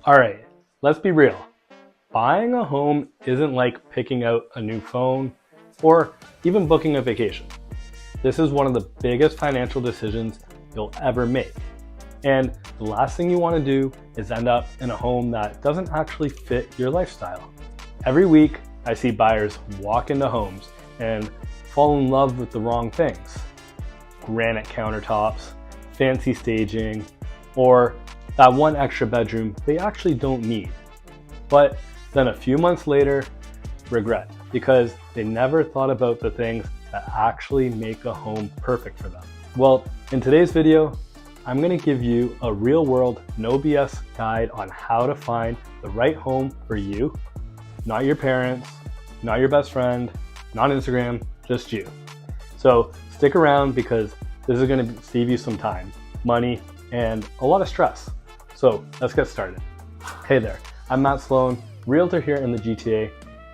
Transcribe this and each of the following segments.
All right, let's be real. Buying a home isn't like picking out a new phone or even booking a vacation. This is one of the biggest financial decisions you'll ever make. And the last thing you want to do is end up in a home that doesn't actually fit your lifestyle. Every week, I see buyers walk into homes and fall in love with the wrong things. Granite countertops, fancy staging, or that one extra bedroom they actually don't need. But then a few months later, regret, because they never thought about the things that actually make a home perfect for them. Well, in today's video, I'm going to give you a real-world, no BS guide on how to find the right home for you, not your parents, not your best friend, not Instagram, just you. So stick around because this is going to save you some time, money, and a lot of stress. So let's get started. Hey there, I'm Matt Sloan, realtor here in the GTA,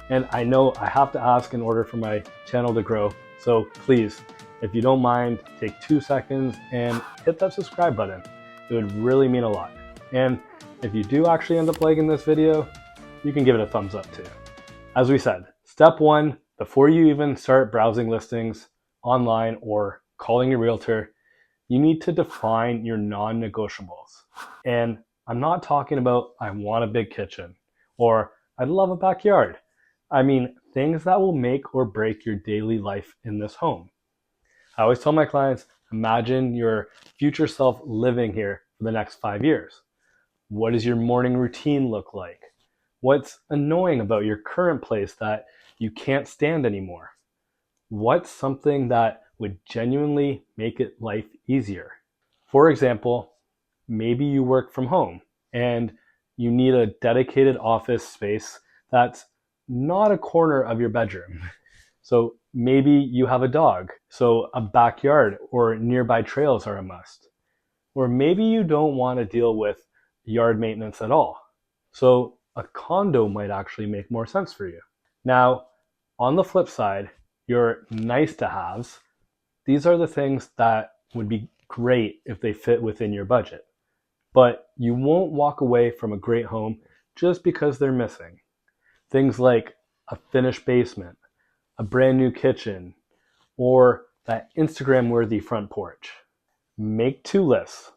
and I know I have to ask in order for my channel to grow. So please, if you don't mind, take 2 seconds and hit that subscribe button. It would really mean a lot. And if you do actually end up liking this video, you can give it a thumbs up too. As we said, step one, before you even start browsing listings online or calling your realtor, you need to define your non-negotiables. And I'm not talking about I want a big kitchen or I'd love a backyard. I mean things that will make or break your daily life in this home. I always tell my clients, imagine your future self living here for the next 5 years. What does your morning routine look like? What's annoying about your current place that you can't stand anymore? What's something that would genuinely make it life easier? For example, maybe you work from home and you need a dedicated office space that's not a corner of your bedroom. So maybe you have a dog, so a backyard or nearby trails are a must. Or maybe you don't want to deal with yard maintenance at all. So a condo might actually make more sense for you. Now, on the flip side, your nice to haves, these are the things that would be great if they fit within your budget. But you won't walk away from a great home just because they're missing. Things like a finished basement, a brand new kitchen, or that Instagram-worthy front porch. Make 2 lists,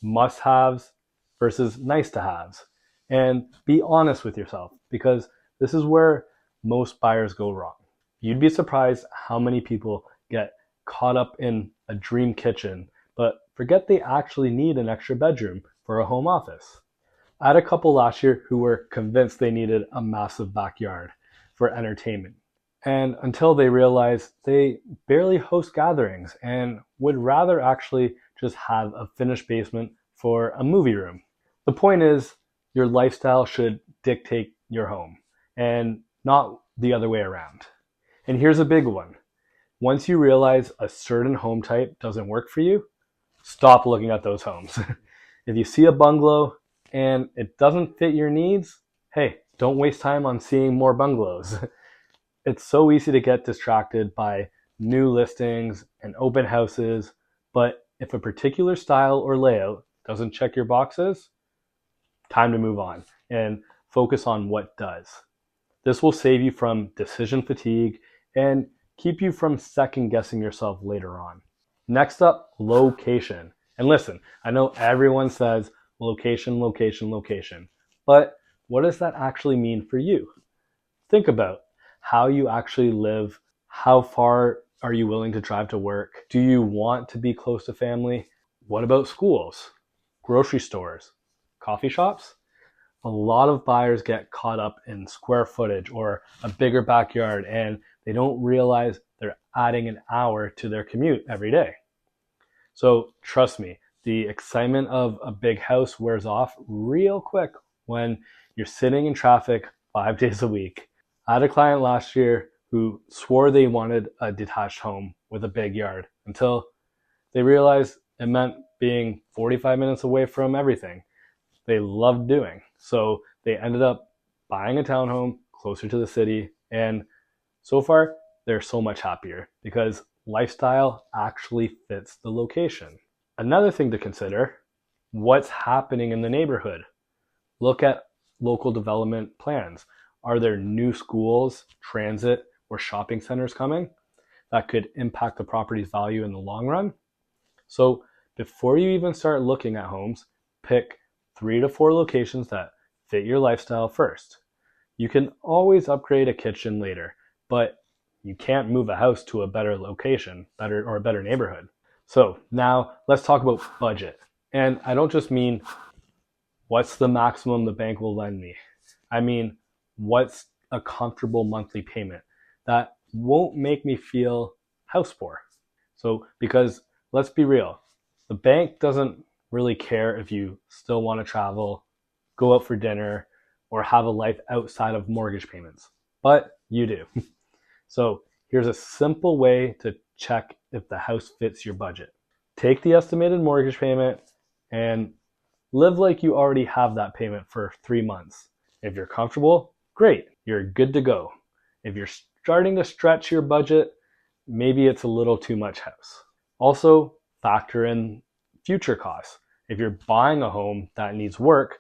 must-haves versus nice-to-haves, and be honest with yourself because this is where most buyers go wrong. You'd be surprised how many people get caught up in a dream kitchen, but forget they actually need an extra bedroom for a home office. I had a couple last year who were convinced they needed a massive backyard for entertainment. And until they realized they barely host gatherings and would rather actually just have a finished basement for a movie room. The point is, your lifestyle should dictate your home and not the other way around. And here's a big one. Once you realize a certain home type doesn't work for you, stop looking at those homes. If you see a bungalow and it doesn't fit your needs, hey, don't waste time on seeing more bungalows. It's so easy to get distracted by new listings and open houses, but if a particular style or layout doesn't check your boxes, time to move on and focus on what does. This will save you from decision fatigue and keep you from second guessing yourself later on. Next up, location. And listen, I know everyone says location, location, location, but what does that actually mean for you? Think about how you actually live. How far are you willing to drive to work? Do you want to be close to family? What about schools, grocery stores, coffee shops? A lot of buyers get caught up in square footage or a bigger backyard and they don't realize they're adding an hour to their commute every day. So trust me, the excitement of a big house wears off real quick when you're sitting in traffic 5 days a week. I had a client last year who swore they wanted a detached home with a big yard until they realized it meant being 45 minutes away from everything they loved doing. So they ended up buying a townhome closer to the city, and so far they're so much happier because lifestyle actually fits the location. Another thing to consider, what's happening in the neighborhood. Look at local development plans. Are there new schools, transit, or shopping centers coming that could impact the property's value in the long run? So before you even start looking at homes, pick 3 to 4 locations that fit your lifestyle first. You can always upgrade a kitchen later, but you can't move a house to a better location, or a better neighborhood. So now let's talk about budget. And I don't just mean what's the maximum the bank will lend me. I mean, what's a comfortable monthly payment that won't make me feel house poor? So, because let's be real, the bank doesn't really care if you still want to travel, go out for dinner, or have a life outside of mortgage payments. But you do. So here's a simple way to check if the house fits your budget. Take the estimated mortgage payment and live like you already have that payment for 3 months. If you're comfortable, great, you're good to go. If you're starting to stretch your budget, maybe it's a little too much house. Also, factor in future costs. If you're buying a home that needs work,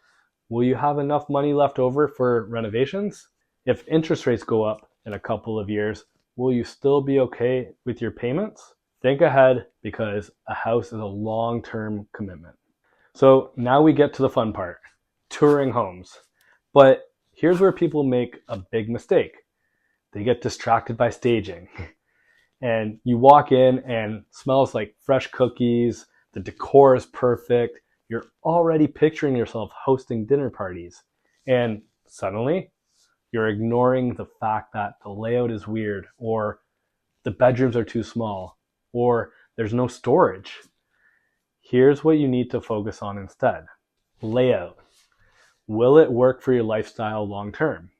will you have enough money left over for renovations? If interest rates go up in a couple of years, will you still be okay with your payments? Think ahead, because a house is a long-term commitment. So now we get to the fun part, touring homes. But here's where people make a big mistake. They get distracted by staging. And you walk in and it smells like fresh cookies, the decor is perfect, you're already picturing yourself hosting dinner parties. And suddenly, you're ignoring the fact that the layout is weird, or the bedrooms are too small, or there's no storage. Here's what you need to focus on instead. Layout. Will it work for your lifestyle long term?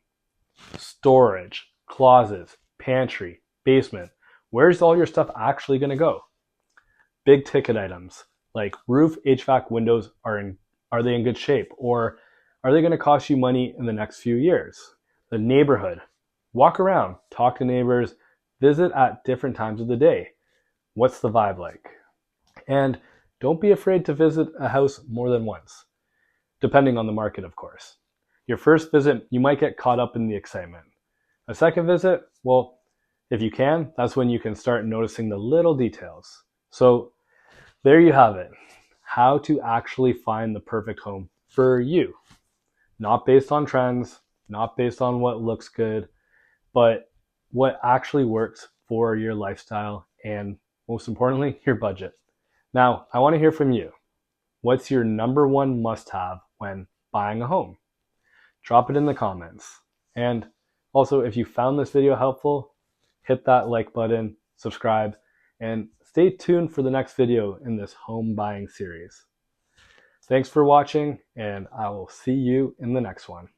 Storage, closets, pantry, basement. Where's all your stuff actually going to go? Big ticket items like roof, HVAC, windows, are they in good shape? Or are they going to cost you money in the next few years? The neighborhood. Walk around, talk to neighbors, visit at different times of the day. What's the vibe like? And don't be afraid to visit a house more than once, depending on the market, of course. Your first visit, you might get caught up in the excitement. A second visit, well, if you can, that's when you can start noticing the little details. So there you have it. How to actually find the perfect home for you. Not based on trends, not based on what looks good, but what actually works for your lifestyle and, most importantly, your budget. Now, I want to hear from you. What's your number one must-have when buying a home? Drop it in the comments. And also, if you found this video helpful, hit that like button, subscribe, and stay tuned for the next video in this home buying series. Thanks for watching, and I will see you in the next one.